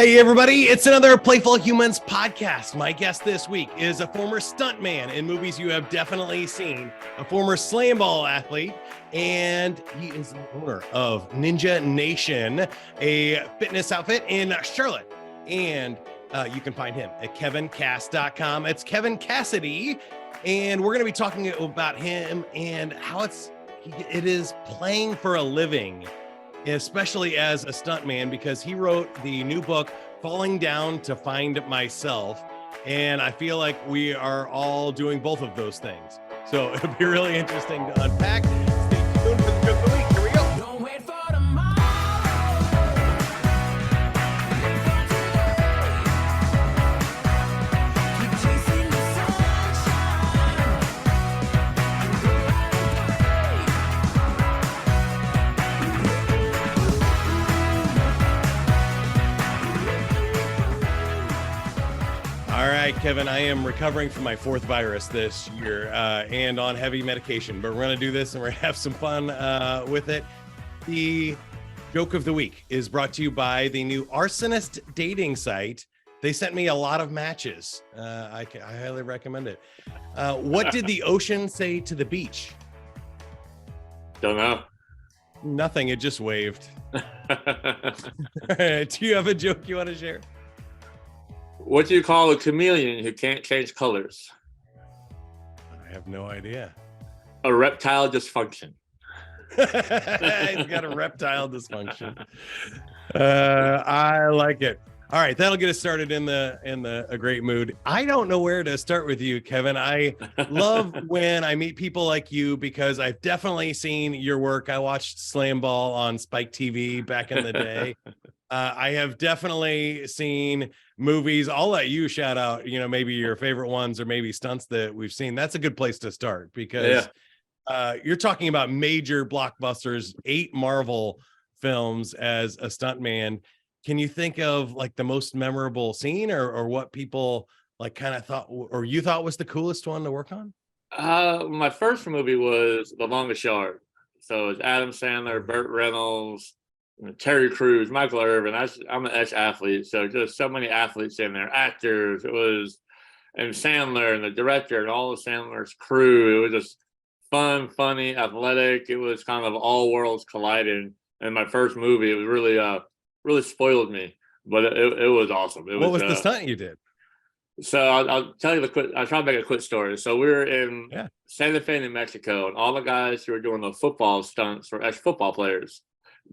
Hey everybody, it's another Playful Humans podcast. My guest this week is a former stuntman in movies you have definitely seen, a former Slamball athlete, and he is the owner of Ninja Nation, a fitness outfit in Charlotte. And you can find him at kevincast.com. It's Kevin Cassidy, and we're going to be talking about him and how it is playing for a living, especially as a stuntman, because he wrote the new book, Falling Down to Find Myself. And I feel like we are all doing both of those things. So it'll be really interesting to unpack. Stay tuned for the joke of the week. Here we go. Don't wait for tomorrow. Keep chasing the sunshine. All right, Kevin, I am recovering from my fourth virus this year and on heavy medication, but we're going to do this and we're going to have some fun with it. The joke of the week is brought to you by the new arsonist dating site. They sent me a lot of matches. I highly recommend it. What did the ocean say to the beach? Don't know. Nothing. It just waved. Do you have a joke you want to share? What do you call a chameleon who can't change colors? I have no idea. A reptile dysfunction. He's got a reptile dysfunction. I like it. All right, that'll get us started in a great mood. I don't know where to start with you, Kevin. I love when I meet people like you because I've definitely seen your work. I watched Slamball on Spike TV back in the day. I have definitely seen movies. I'll let you shout out, maybe your favorite ones or maybe stunts that we've seen. That's a good place to start because you're talking about major blockbusters, 8 Marvel films as a stuntman. Can you think of like the most memorable scene or what people like kind of thought or you thought was the coolest one to work on? My first movie was The Longest Yard. So it's Adam Sandler, Burt Reynolds, Terry Crews, Michael Irvin. I'm an ex-athlete, so just so many athletes in there, actors. It was, and Sandler and the director and all of Sandler's crew. It was just fun, funny, athletic. It was kind of all worlds colliding. And my first movie, it was really spoiled me, but it was awesome. What was the stunt you did? So I'll tell you I'll try to make a quick story. So we were in Santa Fe, New Mexico, and all the guys who were doing the football stunts were ex-football players.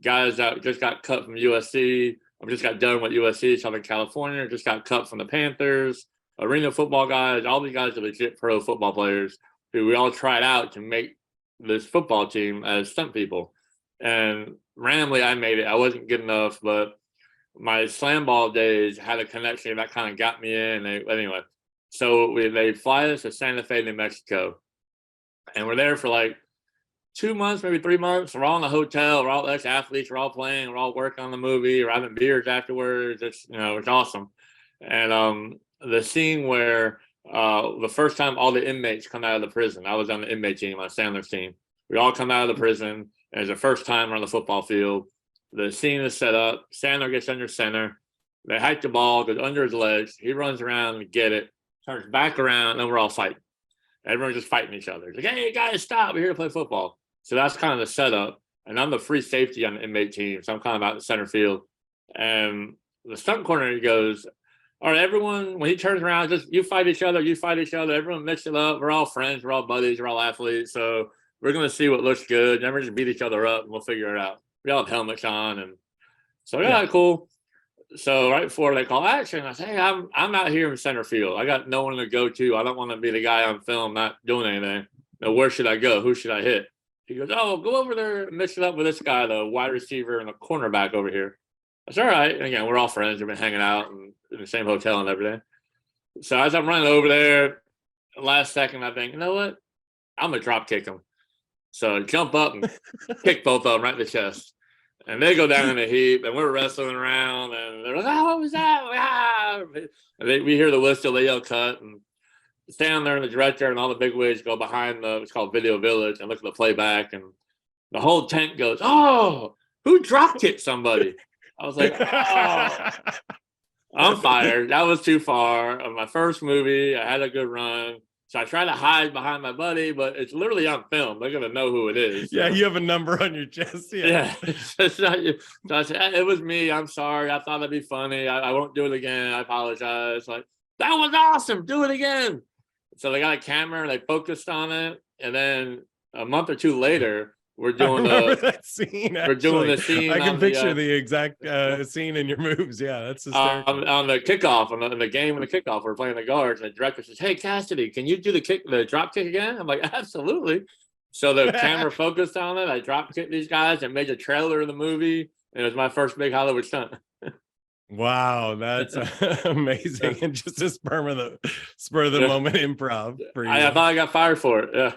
Guys that just got cut from USC, or just got done with USC, Southern California, just got cut from the Panthers, arena football guys. All these guys are legit pro football players who we all tried out to make this football team as stunt people. And randomly, I made it. I wasn't good enough, but my Slamball days had a connection that kind of got me in. Anyway, so they fly us to Santa Fe, New Mexico, and we're there for like 2 months, maybe 3 months. We're all in a hotel. We're all ex-athletes. We're all playing. We're all working on the movie. We're having beers afterwards. It's awesome. And the scene where the first time all the inmates come out of the prison, I was on the inmate team, on Sandler's team. We all come out of the prison. And it's the first time we're on the football field. The scene is set up. Sandler gets under center. They hike the ball, goes under his legs. He runs around to get it, turns back around, and we're all fighting. Everyone's just fighting each other. It's like, hey, guys, stop. We're here to play football. So that's kind of the setup. And I'm the free safety on the inmate team. So I'm kind of out in center field. And the stunt coordinator goes, all right, everyone, when he turns around, just you fight each other, everyone mix it up. We're all friends, we're all buddies, we're all athletes. So we're going to see what looks good. Never just beat each other up and we'll figure it out. We all have helmets on. And so, cool. So right before they call action, I say, hey, I'm out here in center field. I got no one to go to. I don't want to be the guy on film not doing anything. Now, where should I go? Who should I hit? He goes, oh, go over there and mix it up with this guy, the wide receiver and the cornerback over here. I said, all right. And again, we're all friends. We've been hanging out in the same hotel and everything. So as I'm running over there, last second, I think, you know what? I'm going to drop kick him. So jump up and kick both of them right in the chest. And they go down in a heap, and we're wrestling around, and they're like, oh, what was that? Ah! And we hear the whistle, they yell cut, and stand there, and the director and all the bigwigs go behind it's called Video Village, and look at the playback, and the whole tent goes, oh, who drop kicked somebody? I was like, oh. I'm fired. That was too far. My first movie, I had a good run. So I try to hide behind my buddy, but it's literally on film. They're gonna know who it is. Yeah, you have a number on your chest. Yeah. It's not you. So I said, it was me. I'm sorry. I thought it'd be funny. I won't do it again. I apologize. Like, that was awesome. Do it again. So they got a camera and they focused on it. And then a month or two later, we're doing that scene. We're doing the scene. I can picture the exact scene in your moves. Yeah, that's hysterical. On the kickoff, on the game, and the kickoff, we're playing the guards, and the director says, "Hey, Cassidy, can you do the drop kick again?" I'm like, "Absolutely." So the camera focused on it. I drop kicked these guys and made a trailer of the movie, and it was my first big Hollywood stunt. Wow, that's amazing! And just a spur of the moment improv for you. I thought I got fired for it. Yeah.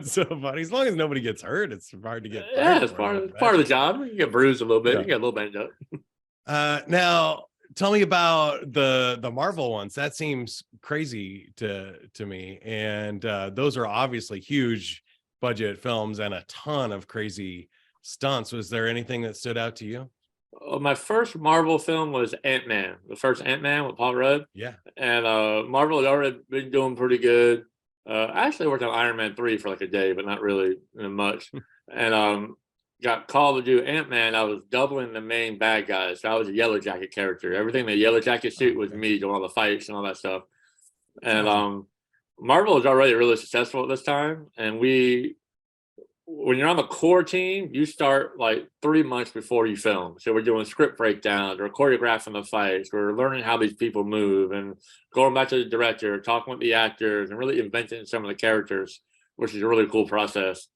So funny. As long as nobody gets hurt, it's hard to get. Yeah, it's part of the job. You get bruised a little bit. Yeah. You get a little banged up. Now, tell me about the Marvel ones. That seems crazy to me, and those are obviously huge budget films and a ton of crazy stunts. Was there anything that stood out to you? My first Marvel film was Ant-Man, the first Ant-Man with Paul Rudd. Yeah. And Marvel had already been doing pretty good. I actually worked on Iron Man 3 for like a day, but not really much. And got called to do Ant-Man. I was doubling the main bad guys. So I was a Yellow Jacket character. Everything in the Yellow Jacket suit was me doing all the fights and all that stuff. And Marvel was already really successful at this time. And when you're on the core team, you start like 3 months before you film. So we're doing script breakdowns, we're choreographing the fights, we're learning how these people move, and going back to the director, talking with the actors, and really inventing some of the characters, which is a really cool process.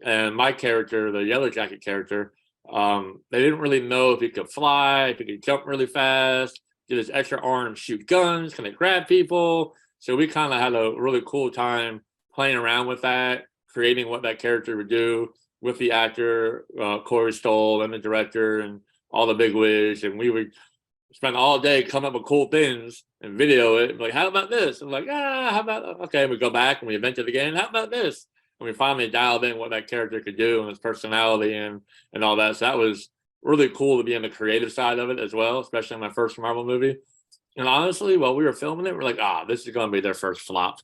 And my character, the Yellow Jacket character, they didn't really know if he could fly, if he could jump really fast, get his extra arm, shoot guns, can they grab people? So we kind of had a really cool time playing around with that, creating what that character would do with the actor, Corey Stoll, and the director, and all the big wigs. And we would spend all day coming up with cool things and video it. Like, how about this? And like, how about, okay, we go back and we invent it again. How about this? And we finally dialed in what that character could do and his personality and all that. So that was really cool to be on the creative side of it as well, especially in my first Marvel movie. And honestly, while we were filming it, we're like, this is going to be their first flop.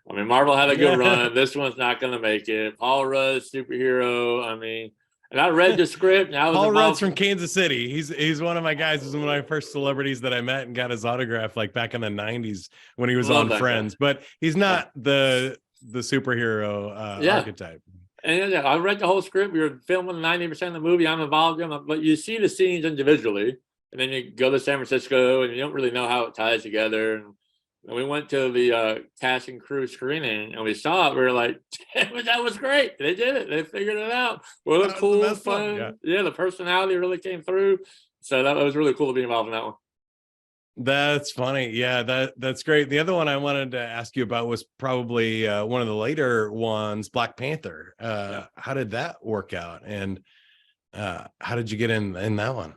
I mean, Marvel had a good run. This one's not going to make it. Paul Rudd, superhero. I mean, and I read the script. And Paul Rudd's from Kansas City. He's one of my guys. He's one of my first celebrities that I met and got his autograph like back in the 90s when he was on Friends. Guy. But he's not the superhero archetype. And I read the whole script. We were filming 90% of the movie. I'm involved in it. But you see the scenes individually. And then you go to San Francisco and you don't really know how it ties together. And we went to the cast and crew screening and we saw it. We were like, that was great. They did it. They figured it out. Well, it was cool, fun. Yeah, the personality really came through. So that was really cool to be involved in that one. That's funny. Yeah, that's great. The other one I wanted to ask you about was probably one of the later ones, Black Panther. How did that work out? And how did you get in that one?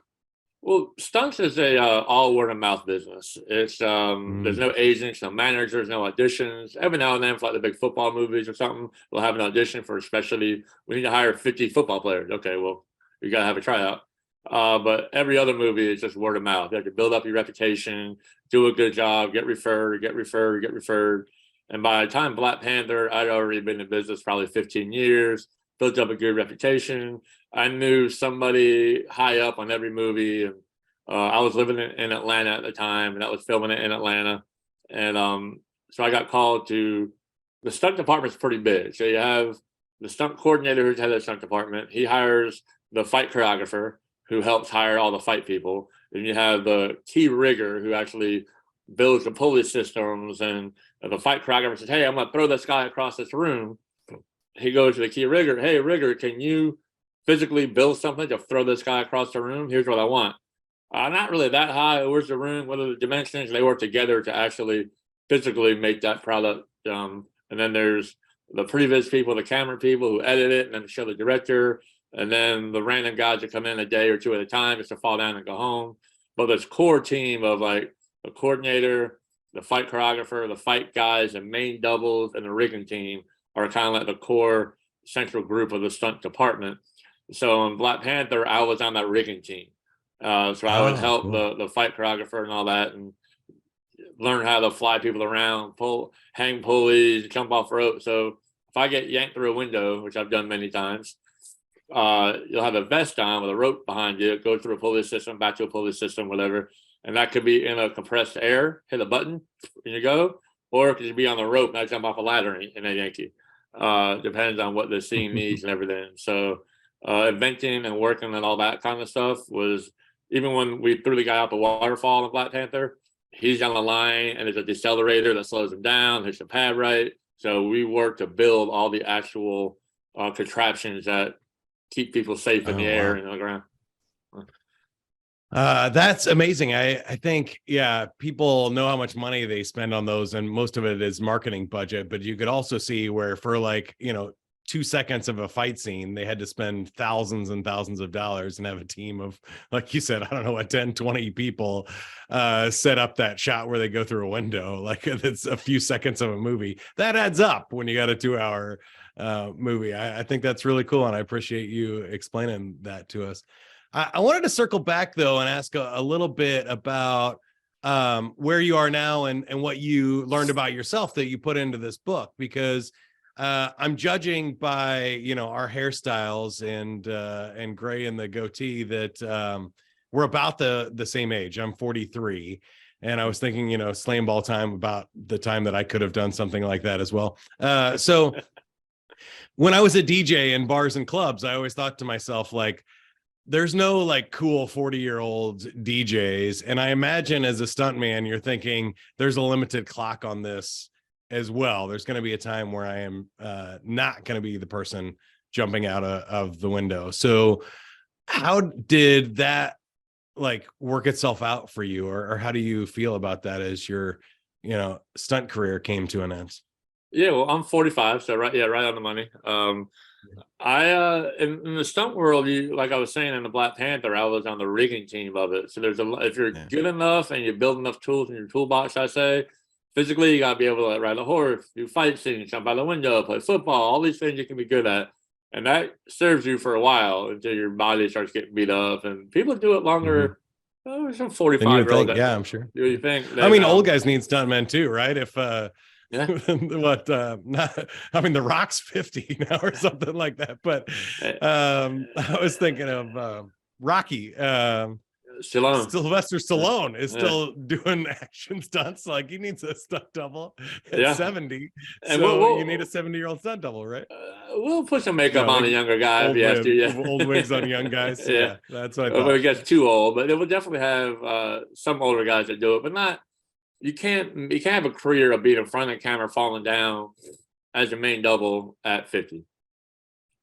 Well, Stunts is a all word of mouth business. It's there's no agents, no managers, no auditions. Every now and then, for like the big football movies or something, we'll have an audition for, especially we need to hire 50 football players. Okay, well, you got to have a tryout. But every other movie is just word of mouth. You have to build up your reputation, do a good job, get referred. And by the time Black Panther, I'd already been in business probably 15 years, built up a good reputation. I knew somebody high up on every movie. And I was living in Atlanta at the time, and I was filming it in Atlanta. And so I got called to, the stunt department's pretty big. So you have the stunt coordinator who's head of the stunt department. He hires the fight choreographer who helps hire all the fight people. Then you have the key rigger who actually builds the pulley systems. And the fight choreographer says, hey, I'm going to throw this guy across this room. He goes to the key rigger. Hey, rigger, can you physically build something to throw this guy across the room? Here's what I want. Not really that high. Where's the room? What are the dimensions? They work together to actually physically make that product. And then there's the previs people, the camera people who edit it and then show the director. And then the random guys that come in a day or two at a time just to fall down and go home. But this core team of like the coordinator, the fight choreographer, the fight guys, and main doubles, and the rigging team are kind of like the core central group of the stunt department. So in Black Panther, I was on that rigging team. So I would help cool. the fight choreographer and all that, and learn how to fly people around, hang pulleys, jump off rope. So if I get yanked through a window, which I've done many times, you'll have a vest on with a rope behind you, go through a pulley system, back to a pulley system, whatever. And that could be in a compressed air, hit a button, and you go, or it could be on the rope and I jump off a ladder and they yank you. Depends on what the scene needs and everything. So inventing and working and all that kind of stuff was, even when we threw the guy out the waterfall in Black Panther, he's on the line and there's a decelerator that slows him down, hits the pad right. So we worked to build all the actual contraptions that keep people safe in the air and on the ground. That's amazing. I think, yeah, people know how much money they spend on those, and most of it is marketing budget, but you could also see where for 2 seconds of a fight scene, they had to spend thousands and thousands of dollars and have a team of, like you said, I don't know what, 10, 20 people set up that shot where they go through a window. Like, it's a few seconds of a movie. That adds up when you got a 2-hour movie. I think that's really cool, and I appreciate you explaining that to us. I wanted to circle back though and ask a little bit about where you are now and what you learned about yourself that you put into this book, because I'm judging by our hairstyles and gray and the goatee that we're about the same age. I'm 43, and I was thinking Slamball time, about the time that I could have done something like that as well. So when I was a DJ in bars and clubs, I always thought to myself, like, there's no like cool 40-year-old DJs. And I imagine as a stuntman, you're thinking there's a limited clock on this as well. There's going to be a time where I am not going to be the person jumping out of the window. So how did that work itself out for you? Or how do you feel about that as your, stunt career came to an end? Yeah, well, I'm 45, so right on the money. I in the stunt world, like I was saying in the Black Panther, I was on the rigging team of it. So if you're good enough and you build enough tools in your toolbox, I say, physically you gotta be able to ride a horse, do fight scenes, jump out the window, play football, all these things you can be good at. And that serves you for a while until your body starts getting beat up. And people do it longer. Oh, some 45-year-old. Yeah, I'm sure. Do you think? I mean, old guys need stuntmen too, right? If yeah. The Rock's 50 now or something like that. But I was thinking of Rocky. Sylvester Stallone is still doing action stunts. Like, he needs a stunt double at 70. And so you need a 70-year-old stunt double, right? We'll put some makeup on a younger guy if he has to. Yeah, old wigs on young guys. Yeah, that's what I thought. When it gets too old, but it will definitely have some older guys that do it, but not. You can't have a career of being in front of the camera, falling down as your main double at 50.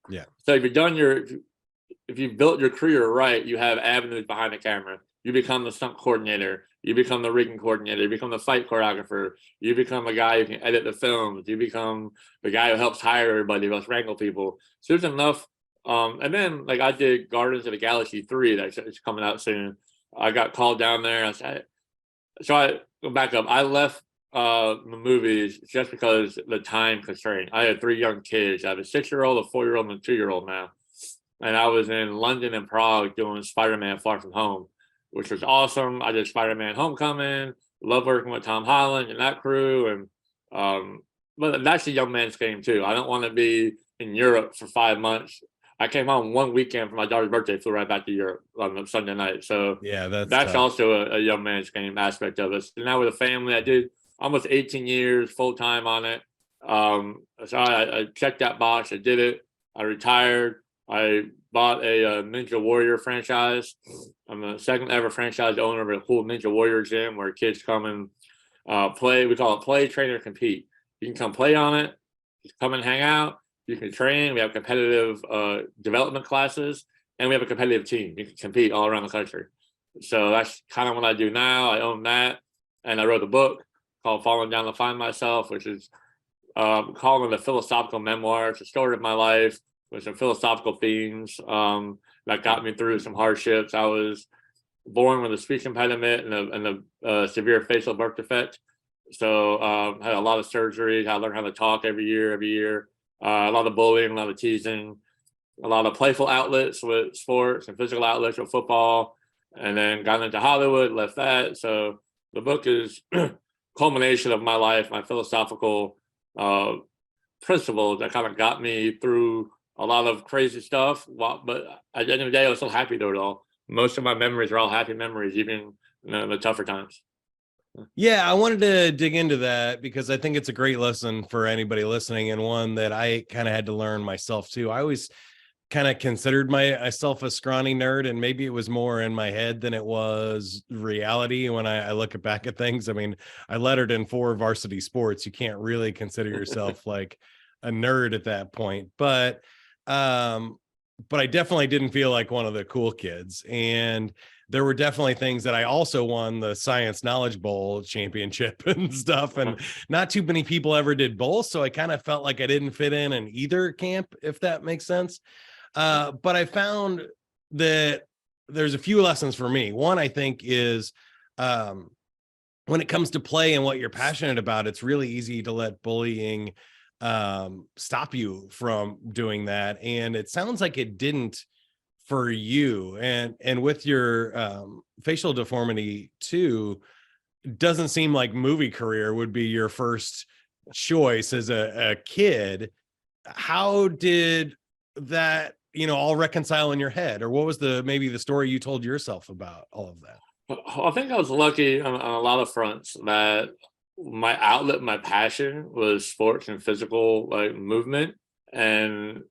Yeah. So if you've built your career right, you have avenues behind the camera. You become the stunt coordinator. You become the rigging coordinator. You become the fight choreographer. You become a guy who can edit the films. You become the guy who helps hire everybody, who helps wrangle people. So there's enough. And then, like, I did Guardians of the Galaxy 3 that's coming out soon. I got called down there. I go back up. I left the movies just because the time constraint. I had 3 young kids. I have a 6-year-old, a 4-year-old, and a 2-year-old now. And I was in London and Prague doing Spider-Man Far From Home, which was awesome. I did Spider-Man Homecoming. Love working with Tom Holland and that crew. And but that's a young man's game too. I don't want to be in Europe for 5 months. I came home one weekend for my daughter's birthday, flew right back to Europe on Sunday night. So yeah, that's also a young man's game aspect of it. So now with a family, I did almost 18 years full time on it. So I checked that box. I did it. I retired. I bought a Ninja Warrior franchise. I'm the second ever franchise owner of a cool Ninja Warrior gym where kids come and play. We call it play, train, or compete. You can come play on it. Just come and hang out. You can train. We have competitive development classes, and we have a competitive team. You can compete all around the country. So that's kind of what I do now. I own that, and I wrote a book called Falling Down to Find Myself, which is calling it a philosophical memoir. It's a story of my life with some philosophical themes that got me through some hardships. I was born with a speech impediment and a severe facial birth defect. So had a lot of surgery. I learned how to talk every year. A lot of bullying, a lot of teasing, a lot of playful outlets with sports and physical outlets with football. and then got into Hollywood, left that. So the book is culmination of my life, my philosophical principles that kind of got me through a lot of crazy stuff. But at the end of the day, I was so happy through it all. Most of my memories are all happy memories, even the tougher times. Yeah, I wanted to dig into that because I think it's a great lesson for anybody listening, and one that I kind of had to learn myself too. I always kind of considered myself a scrawny nerd, and maybe it was more in my head than it was reality. When I look back at things, I mean, I lettered in 4 varsity sports. You can't really consider yourself like a nerd at that point, but I definitely didn't feel like one of the cool kids. And there were definitely things that I also won the Science Knowledge Bowl championship and stuff. And not too many people ever did both. So I kind of felt like I didn't fit in either camp, if that makes sense. But I found that there's a few lessons for me. One, I think, is when it comes to play and what you're passionate about, it's really easy to let bullying stop you from doing that. And it sounds like it didn't for you. And with your facial deformity too, doesn't seem like movie career would be your first choice as a kid. How did that, all reconcile in your head? Or what was maybe the story you told yourself about all of that? I think I was lucky on a lot of fronts that my outlet, my passion was sports and physical like movement, and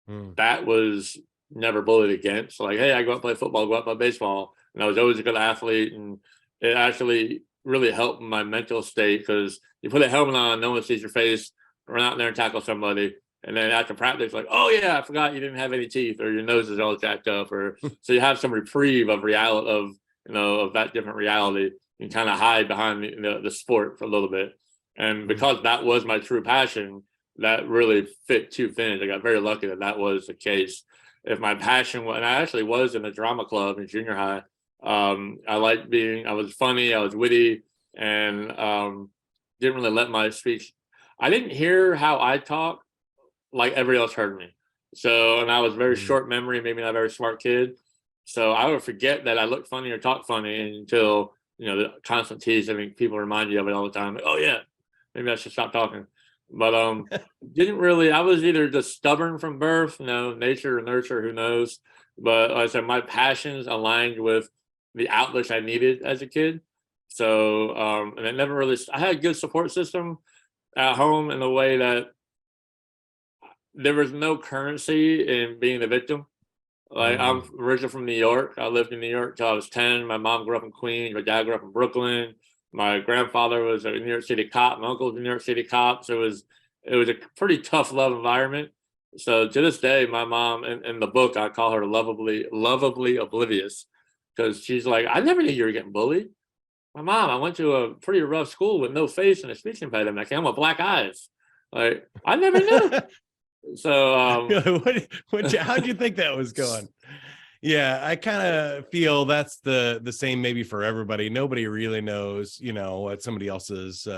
that was never bullied against. Like, hey, I go out and play football, go out and play baseball, and I was always a good athlete, and it actually really helped my mental state because you put a helmet on, no one sees your face, run out there and tackle somebody, and then after practice, like, oh yeah, I forgot you didn't have any teeth, or your nose is all jacked up, or so you have some reprieve of reality of that different reality. You kind of hide behind the sport for a little bit. And because that was my true passion, that really fit 2 fins. I got very lucky that was the case. If my passion was, and I actually was in a drama club in junior high. I was funny, I was witty, and didn't really let my speech. I didn't hear how I talk like everybody else heard me. So, and I was very short memory, maybe not a very smart kid. So I would forget that I looked funny or talked funny until the constant tease. I mean, people remind you of it all the time. Like, oh yeah, maybe I should stop talking. But didn't really. I was either just stubborn from birth, nature or nurture, who knows. But like I said, my passions aligned with the outlets I needed as a kid. So and I never really. I had a good support system at home in the way that there was no currency in being the victim. Like, I'm originally from New York. I lived in New York till I was 10. My mom grew up in Queens. My dad grew up in Brooklyn. My grandfather was a New York City cop. My uncle was a New York City cop. So it was a pretty tough love environment. So to this day, my mom, in the book, I call her lovably oblivious, because she's like, I never knew you were getting bullied. My mom, I went to a pretty rough school with no face and a speech impediment. I'm with black eyes. Like, I never knew. So how'd you think that was going? Yeah, I kind of feel that's the same maybe for everybody. Nobody really knows, what somebody else's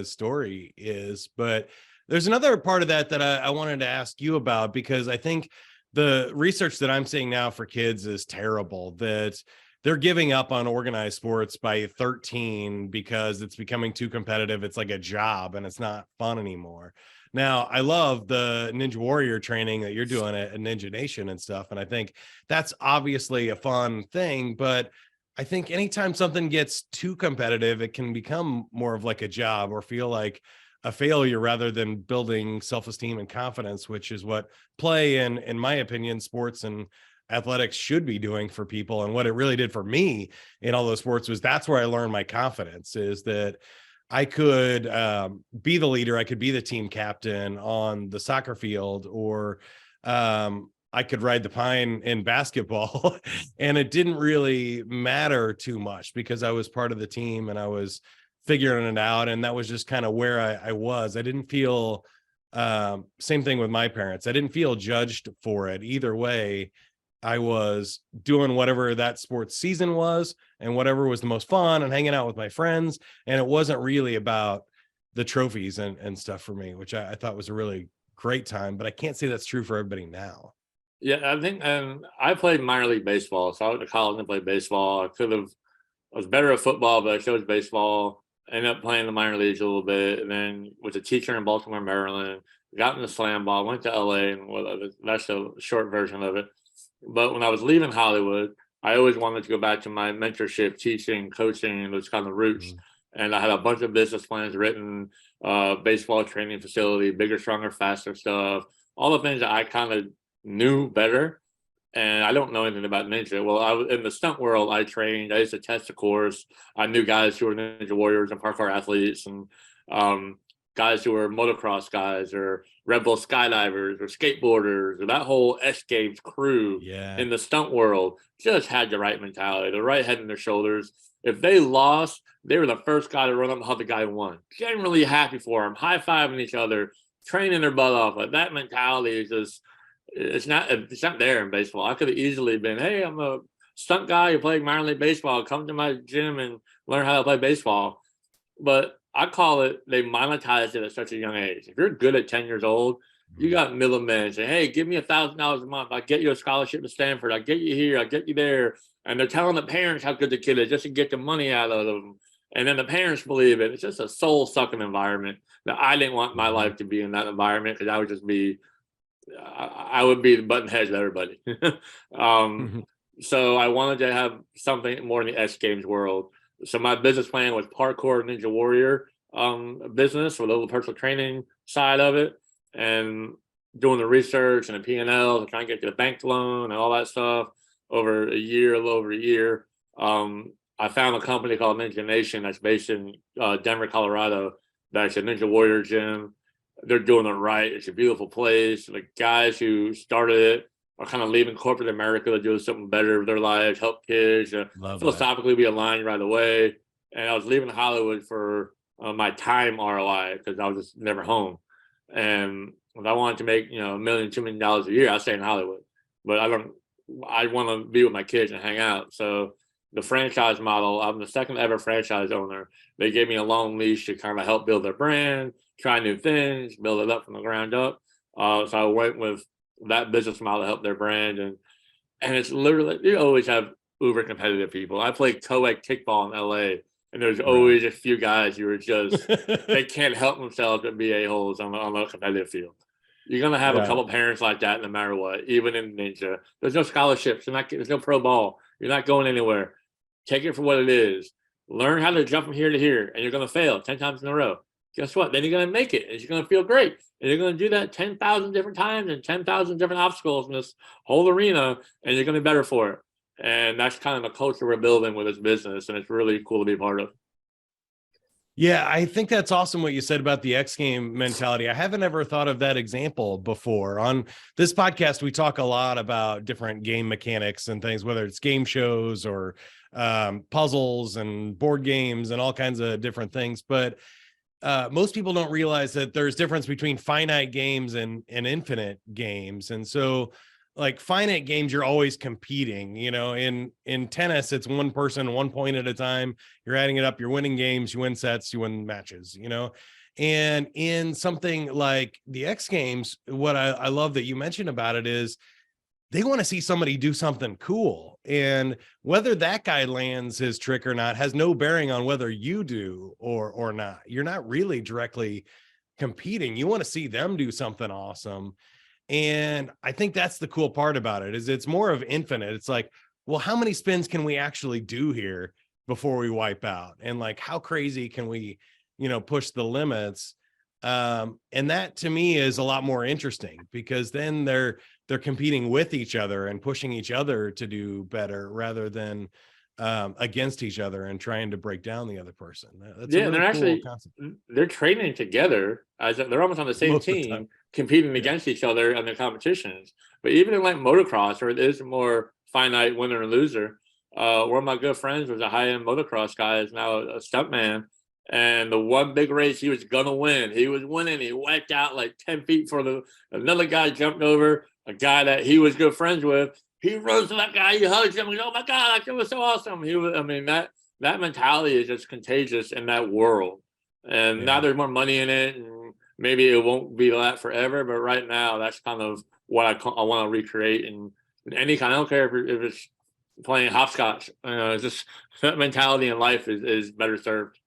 story is. But there's another part of that I wanted to ask you about, because I think the research that I'm seeing now for kids is terrible, that they're giving up on organized sports by 13 because it's becoming too competitive. It's like a job and it's not fun anymore. Now, I love the Ninja Warrior training that you're doing at Ninja Nation and stuff. And I think that's obviously a fun thing. But I think anytime something gets too competitive, it can become more of like a job or feel like a failure rather than building self-esteem and confidence, which is what play and, in my opinion, sports and athletics should be doing for people. And what it really did for me in all those sports was that's where I learned my confidence, is that I could be the leader. I could be the team captain on the soccer field, or I could ride the pine in basketball. And it didn't really matter too much because I was part of the team and I was figuring it out. And that was just kind of where I was. I didn't feel same thing with my parents. I didn't feel judged for it either way. I was doing whatever that sports season was and whatever was the most fun and hanging out with my friends. And it wasn't really about the trophies and stuff for me, which I thought was a really great time, but I can't say that's true for everybody now. Yeah, I think, and I played minor league baseball, so I went to college and played baseball. I was better at football, but I chose baseball. Ended up playing the minor leagues a little bit, and then was a teacher in Baltimore, Maryland. Got into Slamball, went to LA, and that's the short version of it. But when I was leaving Hollywood, I always wanted to go back to my mentorship, teaching, coaching, those kind of roots. And I had a bunch of business plans written, baseball training facility, bigger, stronger, faster stuff, all the things that I kind of knew better. And I don't know anything about ninja. Well, I was in the stunt world. I trained. I used to test a course. I knew guys who were ninja warriors and parkour athletes, and um, guys who were motocross guys or Red Bull skydivers or skateboarders, or that whole S Games crew in the stunt world just had the right mentality, the right head in their shoulders. If they lost, they were the first guy to run up and hug the guy who won. Generally happy for them, high fiving each other, training their butt off. Like that mentality is just it's not there in baseball. I could have easily been, hey, I'm a stunt guy who played minor league baseball. Come to my gym and learn how to play baseball. But I call it they monetized it at such a young age. If you're good at 10 years old, you got middlemen saying, hey, give me $1,000 a month. I get you a scholarship to Stanford. I get you here. I get you there. And they're telling the parents how good the kid is just to get the money out of them. And then the parents believe it. It's just a soul sucking environment that I didn't want my life to be in that environment, because I would just be I would be the button heads of everybody. So I wanted to have something more in the S Games world. So my business plan was parkour ninja warrior business, with a little personal training side of it, and doing the research and the P&L to try and get the bank loan and all that stuff over a year, a little over a year. I found a company called Ninja Nation that's based in Denver, Colorado. That's a Ninja Warrior gym. They're doing it right. It's a beautiful place. The guys who started it are kind of leaving corporate America to do something better with their lives, help kids, philosophically be aligned right away. And I was leaving Hollywood for my time ROI, because I was just never home. And if I wanted to make $1 million, $2 million a year, I stay in Hollywood. But I want to be with my kids and hang out. So the franchise model, I'm the second ever franchise owner. They gave me a long leash to kind of help build their brand, try new things, build it up from the ground up. So I went with that business model to help their brand. And it's literally, you always have uber competitive people. I played co-ed kickball in LA, and there's always a few guys who are just, they can't help themselves but be a-holes on a competitive field. You're going to have a couple parents like that no matter what, even in ninja. There's no scholarships. There's no pro ball. You're not going anywhere. Take it for what it is. Learn how to jump from here to here, and you're going to fail 10 times in a row. Guess what? Then you're going to make it, and you're going to feel great. And you're going to do that 10,000 different times and 10,000 different obstacles in this whole arena, and you're going to be better for it. And that's kind of the culture we're building with this business, and it's really cool to be a part of. Yeah, I think that's awesome what you said about the X game mentality. I haven't ever thought of that example before. On this podcast, we talk a lot about different game mechanics and things, whether it's game shows or puzzles and board games and all kinds of different things. But most people don't realize that there's difference between finite games and infinite games. And so like finite games, you're always competing, in tennis, it's one person, 1 point at a time. You're adding it up. You're winning games, you win sets, you win matches, and in something like the X Games, what I love that you mentioned about it is they want to see somebody do something cool. And whether that guy lands his trick or not has no bearing on whether you do or not. You're not really directly competing. You want to see them do something awesome. And I think that's the cool part about it, is it's more of infinite. It's like, well, how many spins can we actually do here before we wipe out? And like, how crazy can we, push the limits? And that to me is a lot more interesting, because then they're competing with each other and pushing each other to do better rather than against each other and trying to break down the other person. That's a really cool concept. They're training together, as they're almost on the same team, competing against each other in the competitions. But even in like motocross, where it is more finite winner and loser, one of my good friends was a high-end motocross guy, is now a stuntman. And the one big race he was gonna win, he was winning. He wiped out like 10 feet for another guy jumped over, a guy that he was good friends with. He runs to that guy, he hugs him, he goes, oh my God, that was so awesome. That mentality is just contagious in that world. And now there's more money in it, and maybe it won't be that forever, but right now that's kind of what I want to recreate in any kind. I don't care if it's playing hopscotch. Just that mentality in life is better served.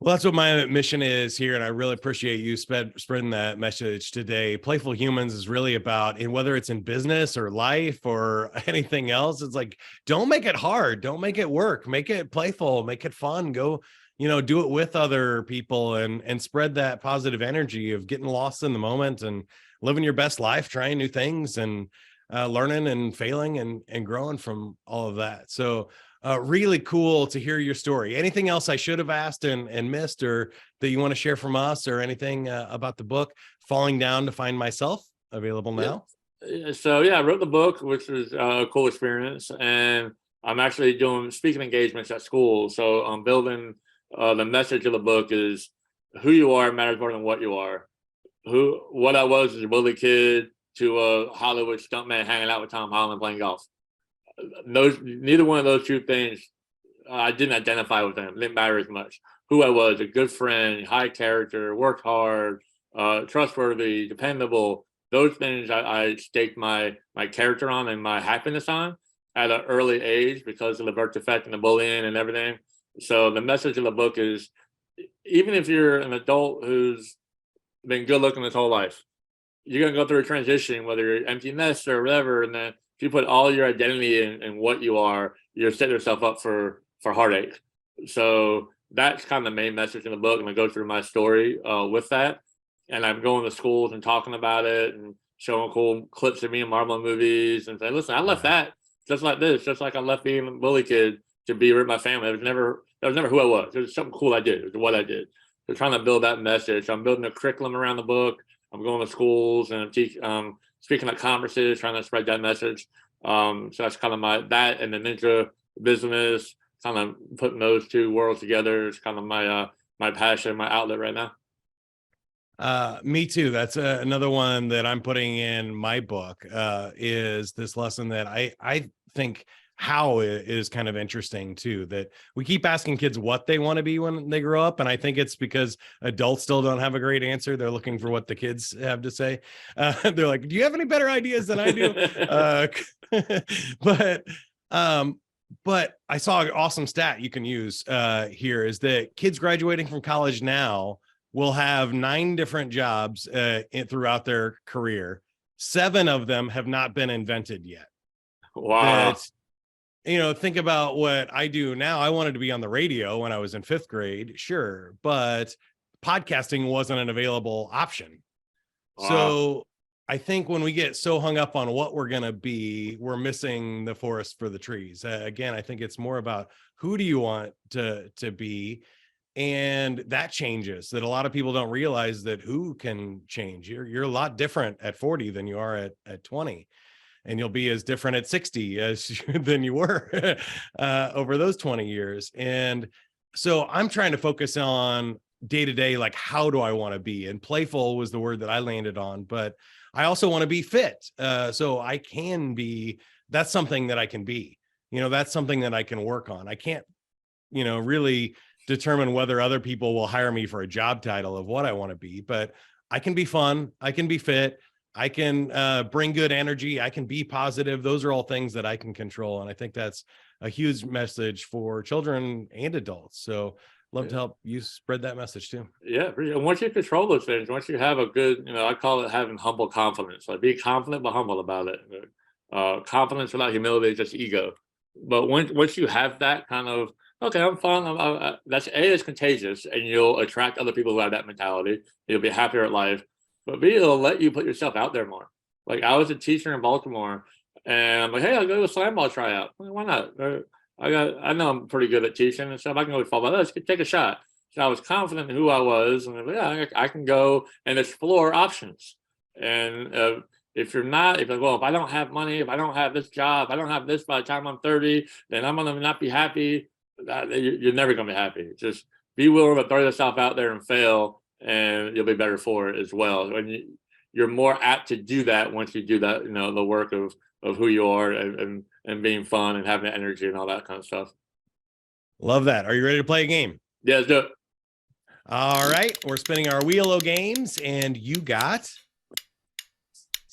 Well, that's what my mission is here, and I really appreciate you spreading that message today. Playful Humans is really about, and whether it's in business or life or anything else, it's like, don't make it hard, don't make it work, make it playful, make it fun. Go, do it with other people, and spread that positive energy of getting lost in the moment and living your best life, trying new things, and learning and failing and growing from all of that. So really cool to hear your story. Anything else I should have asked and missed, or that you want to share from us, or anything about the book Falling Down to Find Myself, available now? So I wrote the book, which was a cool experience, and I'm actually doing speaking engagements at school. So I'm building the message of the book is who you are matters more than what you are. What I was as a bully kid to a Hollywood stuntman hanging out with Tom Holland playing golf. Neither one of those two things, I didn't identify with them. It didn't matter as much. Who I was, a good friend, high character, worked hard, trustworthy, dependable. Those things I staked my character on and my happiness on at an early age because of the birth defect and the bullying and everything. So the message of the book is, even if you're an adult who's been good looking his whole life, you're going to go through a transition, whether you're empty nest or whatever, and then if you put all your identity in what you are, you're setting yourself up for heartache. So that's kind of the main message in the book, and I go through my story with that. And I'm going to schools and talking about it and showing cool clips of me in Marvel movies and saying, listen, I left that just like this, just like I left being a bully kid to be with my family. That was never who I was. It was something cool I did. It was what I did. So trying to build that message. I'm building a curriculum around the book. I'm going to schools and I'm speaking at conferences, trying to spread that message. So that's kind of that and the ninja business, kind of putting those two worlds together is kind of my passion, my outlet right now. Me too. That's another one that I'm putting in my book, is this lesson that I think how is kind of interesting too, that we keep asking kids what they want to be when they grow up. And I think it's because adults still don't have a great answer. They're looking for what the kids have to say. They're like, do you have any better ideas than I do? But I saw an awesome stat you can use here, is that kids graduating from college now will have 9 different jobs throughout their career. 7 of them have not been invented yet. Wow. Think about what I do now. I wanted to be on the radio when I was in 5th grade, sure, but podcasting wasn't an available option. Wow. So I think when we get so hung up on what we're going to be, we're missing the forest for the trees. Again, I think it's more about who do you want to be? And that changes. That a lot of people don't realize that who can change. You're a lot different at 40 than you are at 20. And you'll be as different at 60 than you were over those 20 years. And so I'm trying to focus on day to day, like, how do I want to be? And playful was the word that I landed on, but I also want to be fit. So I can be, that's something that I can be, that's something that I can work on. I can't, really determine whether other people will hire me for a job title of what I want to be, but I can be fun. I can be fit. I can bring good energy. I can be positive. Those are all things that I can control. And I think that's a huge message for children and adults. So love to help you spread that message too. Yeah. And once you control those things, once you have a good, I call it having humble confidence. Like, be confident, but humble about it. Confidence without humility is just ego. But once you have that kind of, okay, I'm fun. That's it's contagious, and you'll attract other people who have that mentality. You'll be happier at life. But B, it'll let you put yourself out there more. Like, I was a teacher in Baltimore, and I'm like, hey, I'll go to a Slamball tryout. Well, why not? I know I'm pretty good at teaching and stuff. I can go fall by. Let's take a shot. So I was confident in who I was, and I can go and explore options. And if you're like, well, if I don't have money, if I don't have this job, if I don't have this by the time I'm 30, then I'm gonna not be happy. You're never gonna be happy. Just be willing to throw yourself out there and fail, and you'll be better for it as well. And you're more apt to do that once you do that, the work of who you are and being fun and having energy and all that kind of stuff. Love that. Are you ready to play a game? Yeah, let's do it. All right. We're spinning our wheel of games, and you got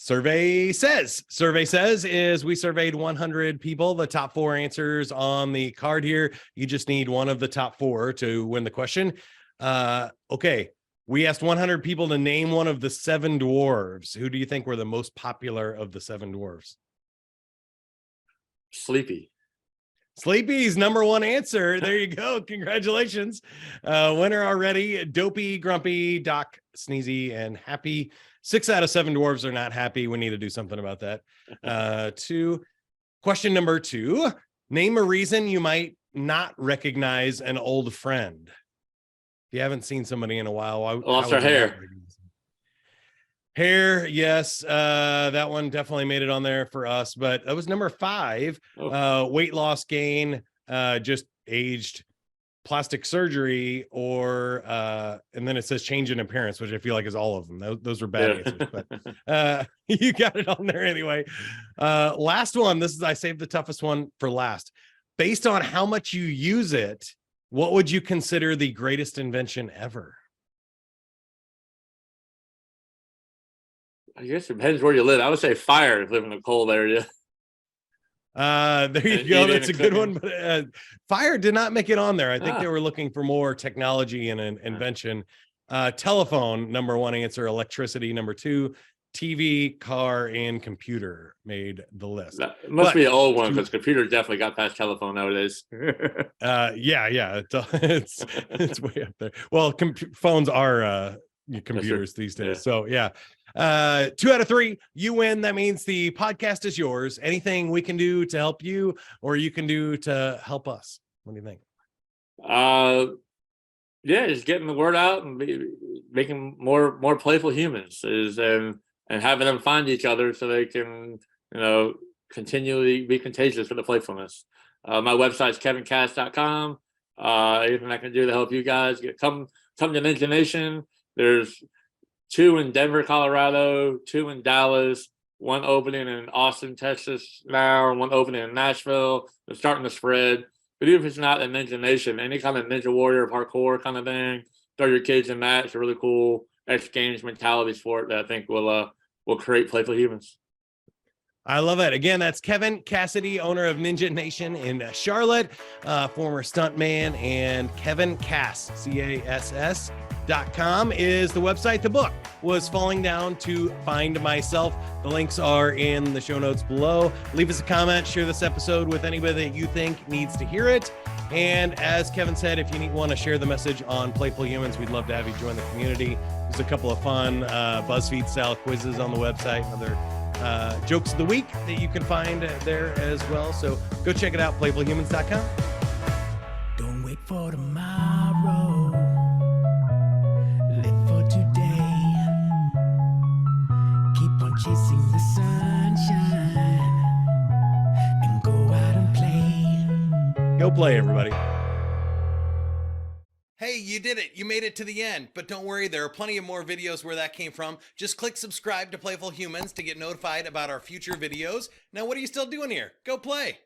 Survey says is we surveyed 100 people. The top 4 answers on the card here. You just need one of the top 4 to win the question. Okay. We asked 100 people to name one of the 7 dwarves. Who do you think were the most popular of the 7 dwarves? Sleepy. Sleepy's number 1 answer. There you go. Congratulations. Winner already. Dopey, Grumpy, Doc, Sneezy, and Happy. 6 out of 7 dwarves are not happy. We need to do something about that. Question number 2. Name a reason you might not recognize an old friend. If you haven't seen somebody in a while, lost her hair. Hair, yes. That one definitely made it on there for us, but that was number 5. Weight loss gain, just aged, plastic surgery, or and then it says change in appearance, which I feel like is all of them. Those are bad answers, but you got it on there anyway. Last one. I saved the toughest one for last. Based on how much you use it, what would you consider the greatest invention ever? I guess it depends where you live. I would say fire if you live in a cold area. There you go. That's a good one. But fire did not make it on there. I think they were looking for more technology and an invention. Telephone, number 1 answer. Electricity, number 2. TV, car, and computer made the list. That must be an old one because computer definitely got past telephone nowadays. Yeah, it's way up there. Well, phones are computers these days. So yeah. 2 out of 3, you win. That means the podcast is yours. Anything we can do to help you, or you can do to help us? What do you think? Yeah, just getting the word out and making more playful humans and having them find each other so they can, continually be contagious with the playfulness. My website's kevincass.com. Anything I can do to help you guys come to Ninja Nation. There's 2 in Denver, Colorado, 2 in Dallas, 1 opening in Austin, Texas now, 1 opening in Nashville. They're starting to spread. But even if it's not a Ninja Nation, any kind of Ninja Warrior, parkour kind of thing, throw your kids in that. It's a really cool X Games mentality sport that I think will create playful humans. I love it. Again, that's Kevin Cassidy, owner of Ninja Nation in Charlotte, former stuntman, and Kevin Cass, CASS.com is the website. The book was Falling Down to Find Myself. The links are in the show notes below. Leave us a comment, share this episode with anybody that you think needs to hear it. And as Kevin said, if you want to share the message on Playful Humans, we'd love to have you join the community. There's a couple of fun BuzzFeed style quizzes on the website, and other jokes of the week that you can find there as well. So go check it out, playfulhumans.com. Don't wait for tomorrow. Live for today. Keep on chasing the sunshine and go out and play. Go play, everybody. Hey, you did it. You made it to the end. But don't worry, there are plenty of more videos where that came from. Just click subscribe to Playful Humans to get notified about our future videos. Now, what are you still doing here? Go play.